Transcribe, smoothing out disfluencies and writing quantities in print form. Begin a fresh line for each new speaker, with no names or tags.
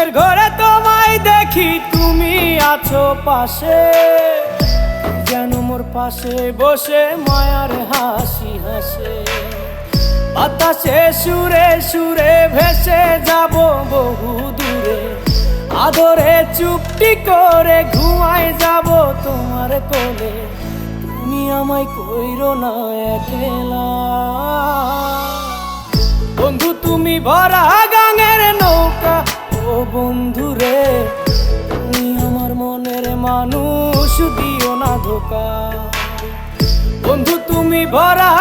ঘুমের ঘরে তোমায় দেখি, তুমি আছো পাশে, যেন মোর পাশে বসে মায়ার হাসি হাসে। বাতাসে সুরে সুরে ভেসে যাব বহু দূরে, আদরে চুপটি করে ঘুমায় যাব তোমার কোলে। তুমি আমায় কইরো না একলা বন্ধু, তুমি ভরা গাঙের নৌকা। ও বন্ধু রে, তুমি আমার মনের মানুষ, দিও না ধোকা। বন্ধু তুমি ভরা